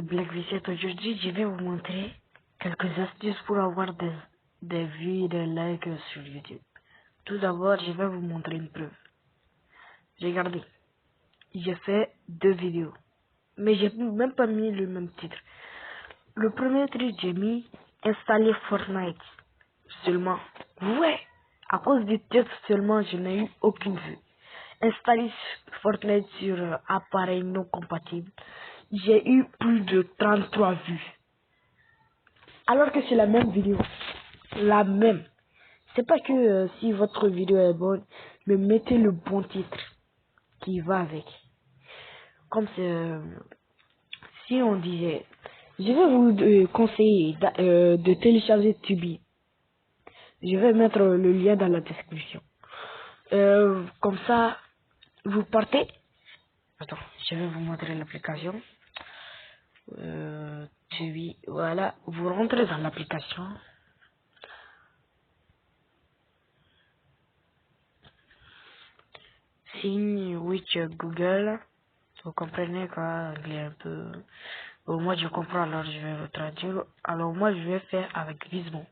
Black V7. Aujourd'hui, je vais vous montrer quelques astuces pour avoir des vues et des likes sur YouTube. Tout d'abord, je vais vous montrer une preuve. Regardez, j'ai fait 2 vidéos, mais j'ai même pas mis le même titre. Le premier titre, j'ai mis installer Fortnite seulement. Ouais, à cause du titre seulement, je n'ai eu aucune vue. Installer Fortnite sur appareil non compatible, j'ai eu plus de 33 vues. Alors que c'est la même vidéo. La même. C'est pas que si votre vidéo est bonne, mais mettez le bon titre qui va avec. Comme si on disait, je vais vous conseiller de télécharger Tubi. Je vais mettre le lien dans la description. Comme ça, vous partez. Attends, je vais vous montrer l'application. Tubi, voilà. Vous rentrez dans l'application. Signe which Google. Vous comprenez quoi, anglais un peu. Moi je comprends, alors je vais vous traduire. Alors moi je vais faire avec Gizmo.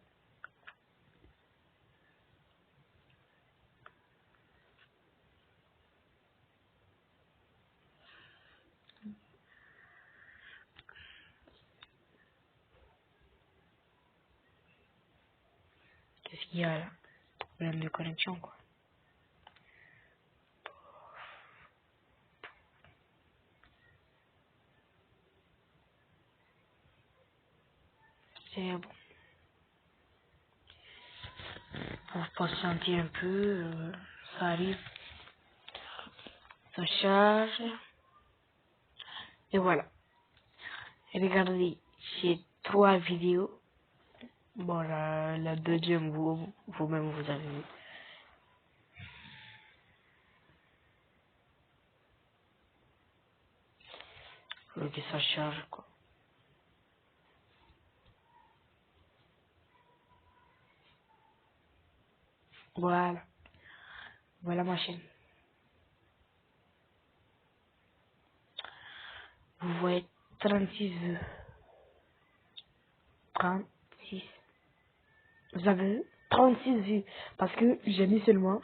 Qu'est-ce qu'il y a là? Problème de connexion quoi. C'est bon. Pour patienter un peu, ça arrive, ça charge. Et voilà. Regardez, j'ai 3 vidéos. Bon, la deuxième, vous-même, vous avez vu. Faut que ça charge, quoi. Voilà. Voilà ma chaîne. Vous voyez 36 vues. 36. Vous avez vu 36 vues. Parce que j'ai mis seulement,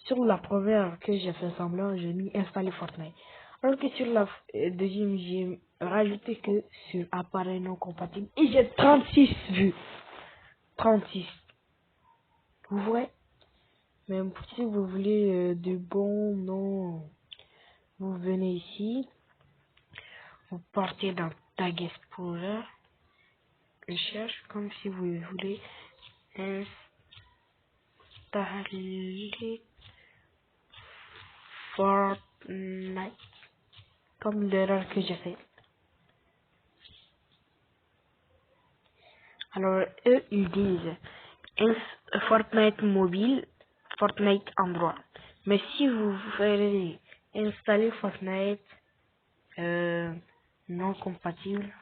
sur la première que j'ai fait semblant, j'ai mis installer Fortnite. Alors que sur la deuxième, j'ai rajouté que sur appareil non compatible. Et j'ai 36 vues. 36. Vous voyez? Même si vous voulez de bons noms, vous venez ici. Vous partez dans Tag Explorer. Recherche comme si vous voulez installer Fortnite. Comme l'erreur que j'ai fait. Alors, eux, ils disent Fortnite mobile, Fortnite Android. Mais si vous voulez installer Fortnite non compatible,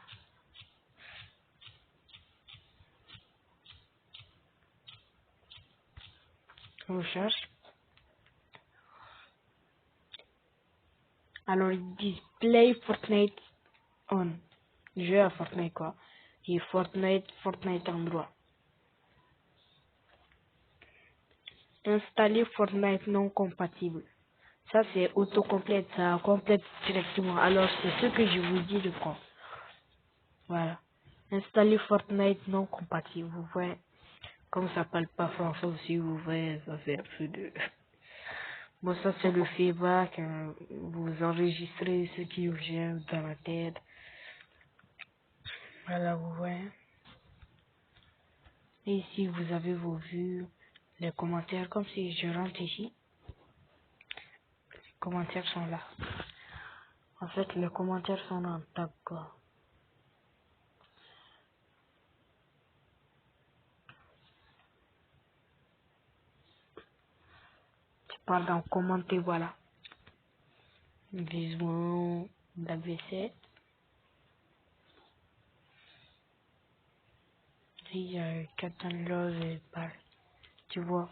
recherche. Alors, ils disent Play Fortnite on. Jouer à Fortnite quoi. Et Fortnite Android. Installer Fortnite non compatible. Ça c'est autocomplète, ça complète directement. Alors c'est ce que je vous dis de prendre. Voilà. Installer Fortnite non compatible. Vous voyez, comme ça parle pas français aussi, vous voyez, ça fait un peu de... Bon ça c'est le feedback, vous enregistrez ce qui vous gêne dans la tête. Voilà, vous voyez. Et ici vous avez vos vues, les commentaires, comme si je rentre ici. Les commentaires sont là. En fait, les commentaires sont en tab quoi. Tu pars dans commenter, voilà. Visement WC. Il y a Captain Love et par. Tu vois.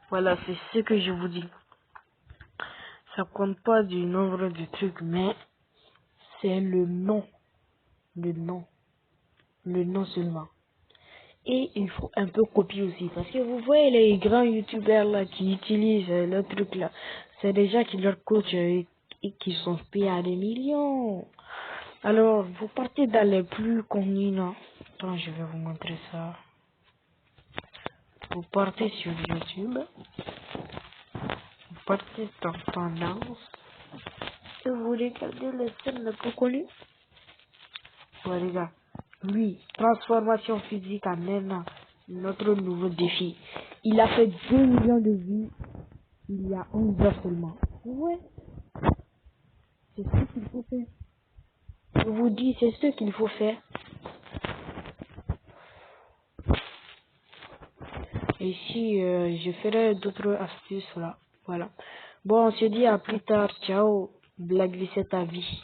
Voilà, c'est ce que je vous dis. Ça compte pas du nombre de trucs, mais c'est le nom Le nom. Le nom seulement. Et il faut un peu copier aussi. Parce que vous voyez les grands youtubeurs là qui utilisent le truc là. C'est des gens qui leur coachent et qui sont payés à des millions. Alors, vous partez dans les plus connus là. Attends, je vais vous montrer ça. Vous partez sur YouTube. Vous partez dans tendance. Et vous regardez les scènes les plus connues. Ouais, les gars. Lui, transformation physique en un an. Notre nouveau défi. Il a fait 2 millions de vues il y a 11 heures seulement. Ouais, c'est ce qu'il faut faire. Je vous dis, c'est ce qu'il faut faire. Et si je ferai d'autres astuces là. Voilà. Bon, on se dit à plus tard. Ciao. Blague, c'est ta vie.